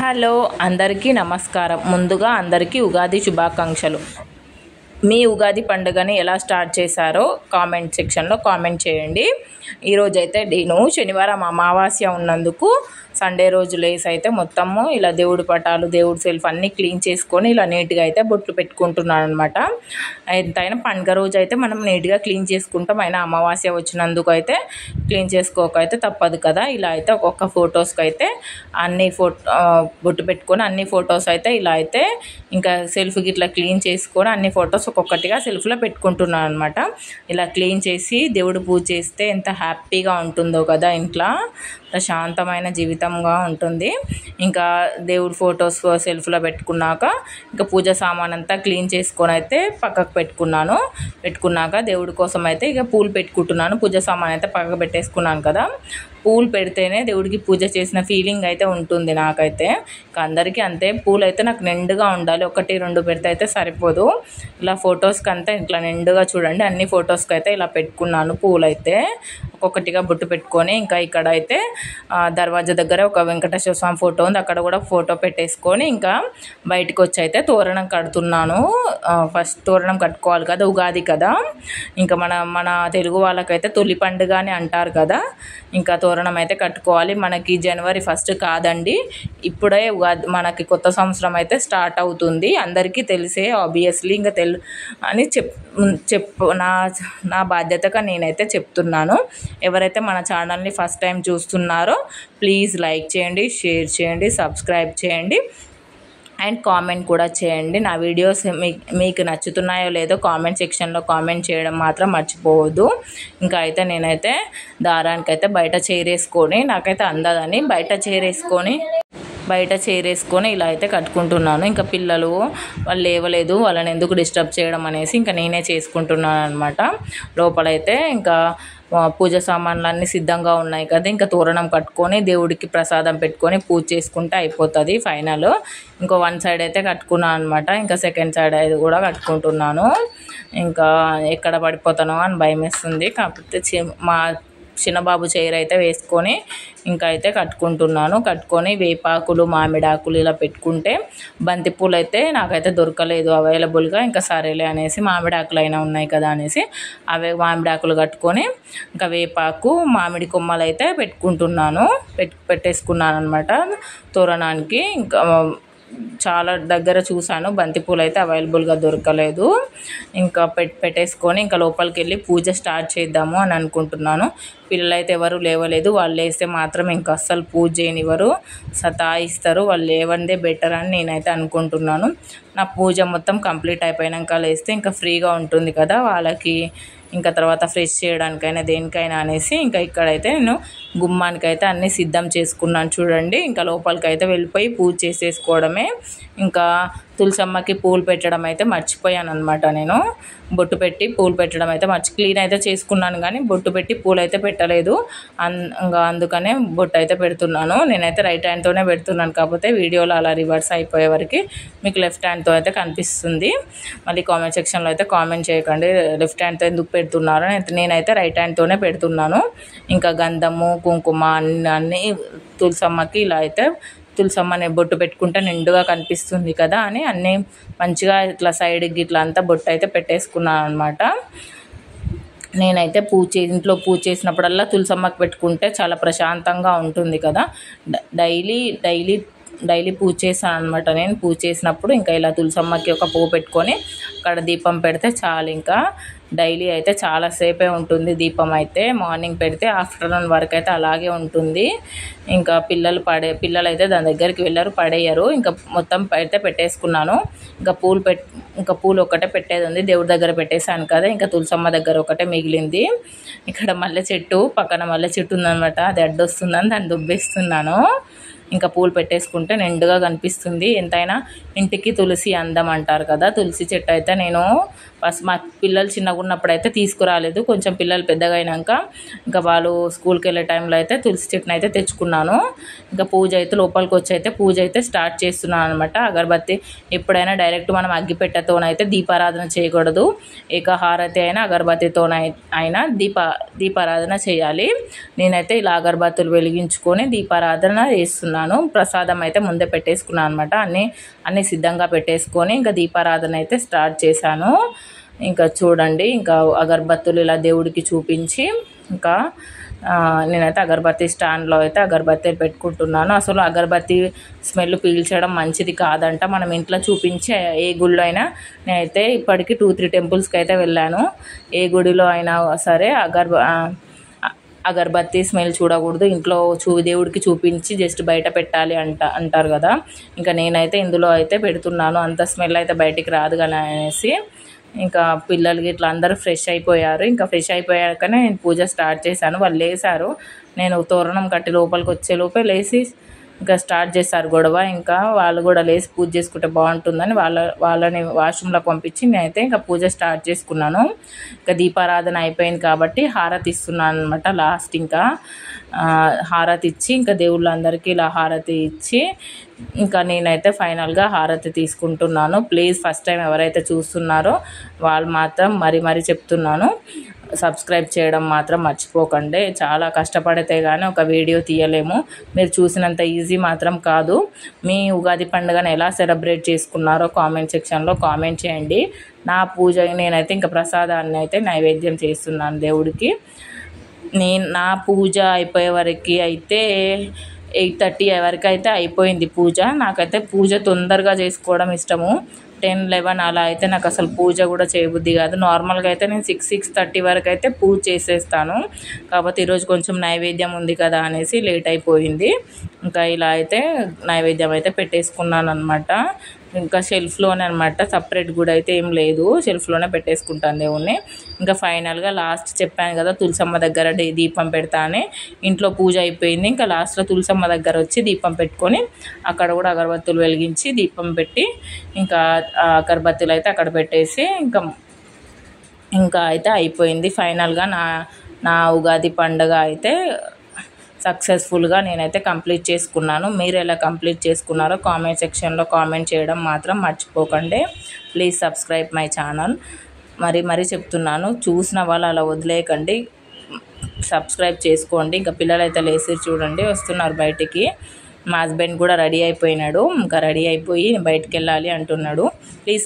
Hello అందరికీ నమస్కారం. ముందుగా అందరికీ ఉగాది శుభాకాంక్షలు. మీ ఉగాది పండుగని ఎలా స్టార్ట్ చేశారో కామెంట్ సెక్షన్లో కామెంట్ చేయండి. ఈరోజైతే నేను శనివారం అమావాస్య ఉన్నందుకు సండే రోజు లేసి అయితే మొత్తము ఇలా దేవుడి పటాలు దేవుడి సెల్ఫ్ అన్నీ క్లీన్ చేసుకొని ఇలా నీట్గా అయితే బొట్లు పెట్టుకుంటున్నాను అనమాట. ఎంతైనా పండుగ రోజు అయితే మనం నీట్గా క్లీన్ చేసుకుంటాం. అయినా అమావాస్య వచ్చినందుకు అయితే క్లీన్ చేసుకోకైతే తప్పదు కదా. ఇలా అయితే ఒక్కొక్క ఫొటోస్కి అయితే బొట్టు పెట్టుకొని అన్ని ఫొటోస్ అయితే ఇలా అయితే ఇంకా సెల్ఫ్కి ఇట్లా క్లీన్ చేసుకొని అన్ని ఫొటోస్ ఒక్కొక్కటిగా సెల్ఫ్లో పెట్టుకుంటున్నాను అనమాట. ఇలా క్లీన్ చేసి దేవుడు పూజ చేస్తే ఎంత హ్యాపీగా ఉంటుందో కదా, ఇంట్లో ప్రశాంతమైన జీవితంగా ఉంటుంది. ఇంకా దేవుడి ఫొటోస్ సెల్ఫ్లో పెట్టుకున్నాక ఇంకా పూజ సామాన్ అంతా క్లీన్ చేసుకొని అయితే పక్కకు పెట్టుకున్నాక దేవుడి కోసం అయితే ఇక పూలు పెట్టుకుంటున్నాను. పూజ సామాన్ అయితే పక్కకు పెట్టేసుకున్నాను కదా. పూలు పెడితేనే దేవుడికి పూజ చేసిన ఫీలింగ్ అయితే ఉంటుంది నాకైతే. ఇంకా అందరికీ అంతే. పూలు అయితే నాకు నిండుగా ఉండాలి, 1-2 పెడితే అయితే సరిపోదు. ఇలా ఫొటోస్కి అంతా ఇట్లా నిండుగా చూడండి, అన్ని ఫొటోస్కి అయితే ఇలా పెట్టుకున్నాను పూలు అయితే ఒక్కొక్కటిగా బొట్టు పెట్టుకొని. ఇంకా ఇక్కడ అయితే దర్వాజా దగ్గర ఒక వెంకటేశ్వర స్వామి ఫోటో ఉంది, అక్కడ కూడా ఫోటో పెట్టేసుకొని ఇంకా బయటకు వచ్చి అయితే తోరణం కడుతున్నాను. ఫస్ట్ తోరణం కట్టుకోవాలి కదా, ఉగాది కదా. ఇంకా మన తెలుగు వాళ్ళకైతే తొలి పండుగ అని అంటారు కదా. ఇంకా తోరణం అయితే కట్టుకోవాలి. మనకి జనవరి 1 కాదండి, ఇప్పుడే ఉగాది మనకి కొత్త సంవత్సరం అయితే స్టార్ట్ అవుతుంది. అందరికీ తెలిసే ఆబ్వియస్లీ ఇంకా అని నా బాధ్యతగా నేనైతే చెప్తున్నాను. ఎవరైతే మన ఛానల్ని ఫస్ట్ టైం చూస్తున్నారో ప్లీజ్ లైక్ చేయండి, షేర్ చేయండి, సబ్స్క్రైబ్ చేయండి అండ్ కామెంట్ కూడా చేయండి. నా వీడియోస్ మీకు నచ్చుతున్నాయో లేదో కామెంట్ సెక్షన్లో కామెంట్ చేయడం మాత్రం మర్చిపోవద్దు. ఇంకా అయితే నేనైతే దారానికైతే బయట చేరేసుకొని, నాకైతే అందదని బయట చేరేసుకొని ఇలా అయితే కట్టుకుంటున్నాను. ఇంకా పిల్లలు వాళ్ళు లేవలేదు, వాళ్ళని ఎందుకు డిస్టర్బ్ చేయడం అనేసి ఇంకా నేనే చేసుకుంటున్నాను అనమాట. లోపలైతే ఇంకా పూజ సామాన్లు అన్నీ సిద్ధంగా ఉన్నాయి కదా. ఇంకా తోరణం కట్టుకొని దేవుడికి ప్రసాదం పెట్టుకొని పూజ చేసుకుంటే అయిపోతుంది ఫైనల్. ఇంకో 1 సైడ్ అయితే కట్టుకున్నాను అనమాట. ఇంకా సెకండ్ సైడ్ అయితే కూడా కట్టుకుంటున్నాను. ఇంకా ఎక్కడ పడిపోతానో అని భయం వేస్తుంది. కాకపోతే మా చిన్నబాబు చైర్ అయితే వేసుకొని ఇంకా అయితే కట్టుకొని వేపాకులు మామిడాకులు ఇలా పెట్టుకుంటే, బంతిపూలు అయితే నాకైతే దొరకలేదు అవైలబుల్గా. ఇంకా సరేలే అనేసి మామిడాకులు అయినా ఉన్నాయి కదా అనేసి అవే మామిడాకులు కట్టుకొని ఇంకా వేపాకు మామిడి కొమ్మలు అయితే పెట్టేసుకున్నాను అనమాట తోరణానికి. ఇంకా చాలా దగ్గర చూశాను, బంతిపూలు అయితే అవైలబుల్గా దొరకలేదు. ఇంకా పెట్టేసుకొని ఇంకా లోపలికి వెళ్ళి పూజ స్టార్ట్ చేద్దాము అని అనుకుంటున్నాను. పిల్లలైతే ఎవరు లేవలేదు, వాళ్ళు లేస్తే మాత్రం ఇంకా అస్సలు పూజ చేయనివ్వరు, సతాయిస్తారు. వాళ్ళు లేవందే బెటర్ అని నేనైతే అనుకుంటున్నాను. నా పూజ మొత్తం కంప్లీట్ అయిపోయాక లేస్తే ఇంకా ఫ్రీగా ఉంటుంది కదా వాళ్ళకి, ఇంకా తర్వాత ఫ్రెష్ చేయడానికైనా దేనికైనా అనేసి ఇంకా ఇక్కడైతే నేను గుమ్మానికైతే అన్నీ సిద్ధం చేసుకున్నాను చూడండి. ఇంకా లోపలికైతే వెళ్ళిపోయి పూజ చేసేసుకోవడమే. ఇంకా తులసమ్మకి పూలు పెట్టడం అయితే మర్చిపోయాను అనమాట. నేను బొట్టు పెట్టి పూలు పెట్టడం అయితే క్లీన్ అయితే చేసుకున్నాను కానీ బొట్టు పెట్టి పూలు అయితే పెట్టలేదు. ఇంకా అందుకనే బొట్టు అయితే పెడుతున్నాను. నేనైతే రైట్ హ్యాండ్తోనే పెడుతున్నాను, కాకపోతే వీడియోలో అలా రివర్స్ అయిపోయే వరకు మీకు లెఫ్ట్ హ్యాండ్తో అయితే కనిపిస్తుంది. మళ్ళీ కామెంట్ సెక్షన్లో అయితే కామెంట్ చేయకండి లెఫ్ట్ హ్యాండ్తో ఎందుకు పెడుతున్నారు. నేనైతే రైట్ హ్యాండ్తోనే పెడుతున్నాను. ఇంకా గంధము కుంకుమ అన్నీ తులసమ్మకి ఇలా అయితే తులసమ్మని బొట్టు పెట్టుకుంటే నిండుగా కనిపిస్తుంది కదా అని అన్నీ మంచిగా ఇట్లా సైడ్కి ఇట్లా అంతా బొట్టు అయితే పెట్టేసుకున్నాను అనమాట. నేనైతే ఇంట్లో పూజ చేసినప్పుడల్లా తులసమ్మకి పెట్టుకుంటే చాలా ప్రశాంతంగా ఉంటుంది కదా. డైలీ పూజ చేశాను అనమాట. నేను పూజ చేసినప్పుడు ఇంకా ఇలా తులసమ్మకి ఒక పువ్వు పెట్టుకొని అక్కడ దీపం పెడితే చాలు. ఇంకా డైలీ అయితే చాలాసేపే ఉంటుంది దీపం అయితే. మార్నింగ్ పెడితే ఆఫ్టర్నూన్ వరకు అయితే అలాగే ఉంటుంది. ఇంకా పిల్లలు అయితే దాని దగ్గరికి వెళ్ళారు, పడేయరు. ఇంకా మొత్తం అయితే పెట్టేసుకున్నాను. ఇంకా పూలు ఒక్కటే పెట్టేది ఉంది, దేవుడి దగ్గర పెట్టేశాను కదా. ఇంకా తులసమ్మ దగ్గర ఒకటే మిగిలింది. ఇక్కడ మల్లె చెట్టు పక్కన మల్లె చెట్టు ఉందనమాట, అది అడ్డొస్తుందని దాన్ని దుబ్బేస్తున్నాను. ఇంకా పూలు పెట్టేసుకుంటే నిండుగా కనిపిస్తుంది. ఎంతైనా ఇంటికి తులసి అందం అంటారు కదా. తులసి చెట్టు అయితే నేను మా పిల్లలు చిన్నగా ఉన్నప్పుడు అయితే తీసుకురాలేదు. కొంచెం పిల్లలు పెద్దగా అయినాక ఇంకా వాళ్ళు స్కూల్కి వెళ్ళే టైంలో అయితే తులసి చెట్టును అయితే తెచ్చుకున్నాను. ఇంకా పూజ అయితే లోపలికి వచ్చి అయితే పూజ అయితే స్టార్ట్ చేస్తున్నాను అనమాట. అగరబత్తి ఎప్పుడైనా డైరెక్ట్ మనం అగ్గిపెట్టెతోనైతే దీపారాధన చేయకూడదు. ఏకహారతి అయినా అగరబత్తితోనైనా దీపారాధన చేయాలి. నేనైతే ఇలా అగరబత్తులు వెలిగించుకొని దీపారాధన చేస్తున్నాను. చేసుకున్నాను. ప్రసాదం అయితే ముందే పెట్టేసుకున్నాను అనమాట. అన్నీ సిద్ధంగా పెట్టేసుకొని ఇంకా దీపారాధన అయితే స్టార్ట్ చేశాను. ఇంకా చూడండి, ఇంకా అగరబత్తులు ఇలా దేవుడికి చూపించి ఇంకా నేనైతే అగరబత్తి స్టాండ్లో అయితే అగరబత్తి పెట్టుకుంటున్నాను. అసలు అగరబత్తి స్మెల్ పీల్చడం మంచిది కాదంట. మనం ఇంట్లో చూపించే ఏ గుడిలో అయినా, నేనైతే ఇప్పటికీ 2-3 టెంపుల్స్కి అయితే వెళ్ళాను. ఏ గుడిలో అయినా సరే అగరబత్తి స్మెల్ చూడకూడదు, ఇంట్లో దేవుడికి చూపించి జస్ట్ బయట పెట్టాలి అంటారు కదా. ఇంకా నేనైతే ఇందులో అయితే పెడుతున్నాను. అంత స్మెల్ అయితే బయటికి రాదు కానీ అనేసి ఇంకా పిల్లలకి ఇట్లా అందరూ ఫ్రెష్ అయిపోయారు. ఇంకా ఫ్రెష్ అయిపోయాకనే నేను పూజ స్టార్ట్ చేశాను. వాళ్ళు లేసారు, నేను తోరణం కట్టి లోపలికి వచ్చే లోపే లేచి ఇంకా స్టార్ట్ చేశారు గొడవ. ఇంకా వాళ్ళు కూడా లేచి పూజ చేసుకుంటే బాగుంటుందని వాళ్ళని వాష్రూమ్లోకి పంపించి నేనైతే ఇంకా పూజ స్టార్ట్ చేసుకున్నాను. ఇంకా దీపారాధన అయిపోయింది కాబట్టి హారతి ఇస్తున్నాను అనమాట. లాస్ట్ ఇంకా హారతి ఇచ్చి ఇంకా దేవుళ్ళందరికీ ఇలా హారతి ఇచ్చి ఇంకా నేనైతే ఫైనల్గా హారతి తీసుకుంటున్నాను. ప్లీజ్ ఫస్ట్ టైం ఎవరైతే చూస్తున్నారో వాళ్ళు మాత్రం మరీ చెప్తున్నాను, సబ్స్క్రైబ్ చేయడం మాత్రం మర్చిపోకండి. చాలా కష్టపడితే కానీ ఒక వీడియో తీయలేము. మీరు చూసినంత ఈజీ మాత్రం కాదు. మీ ఉగాది పండుగను ఎలా సెలబ్రేట్ చేసుకున్నారో కామెంట్ సెక్షన్లో కామెంట్ చేయండి. నా పూజ నేనైతే ఇంకా ప్రసాదాన్ని అయితే నైవేద్యం చేస్తున్నాను దేవుడికి. నా పూజ అయిపోయే వరకు అయితే 8:30 వరకు అయితే అయిపోయింది పూజ. నాకైతే పూజ తొందరగా చేసుకోవడం ఇష్టము. 10-11 అలా అయితే నాకు అసలు పూజ కూడా చేయబుద్ధి కాదు. నార్మల్గా అయితే నేను 6-6:30 వరకు అయితే పూజ చేసేస్తాను. కాకపోతే ఈరోజు కొంచెం నైవేద్యం ఉంది కదా అనేసి లేట్ అయిపోయింది. ఇంకా ఇలా అయితే నైవేద్యం అయితే పెట్టేసుకున్నాను అనమాట. ఇంకా షెల్ఫ్లోనే అనమాట, సపరేట్ కూడా అయితే ఏం లేదు, షెల్ఫ్లోనే పెట్టేసుకుంటాను దేవుణ్ణి. ఇంకా ఫైనల్గా లాస్ట్ చెప్పాను కదా తులసమ్మ దగ్గర దీపం పెడతా అని. ఇంట్లో పూజ అయిపోయింది. ఇంకా లాస్ట్లో తులసమ్మ దగ్గర వచ్చి దీపం పెట్టుకొని అక్కడ కూడా అగరబత్తులు వెలిగించి దీపం పెట్టి ఇంకా అగరబత్తులు అయితే అక్కడ పెట్టేసి ఇంకా అయితే అయిపోయింది. ఫైనల్గా నా ఉగాది పండుగ అయితే సక్సెస్ఫుల్గా నేనైతే కంప్లీట్ చేసుకున్నాను. మీరు ఎలా కంప్లీట్ చేసుకున్నారో కామెంట్ సెక్షన్లో కామెంట్ చేయడం మాత్రం మర్చిపోకండి. Please subscribe my channel. మరీ చెప్తున్నాను, చూసిన వాళ్ళు అలా వదిలేయకండి, సబ్స్క్రైబ్ చేసుకోండి. ఇంకా పిల్లలు అయితే లేచి చూడండి వస్తున్నారు బయటికి. మా హస్బెండ్ కూడా రెడీ అయిపోయినాడు, ఇంకా రెడీ అయిపోయి బయటికి వెళ్ళాలి అంటున్నాడు. ప్లీజ్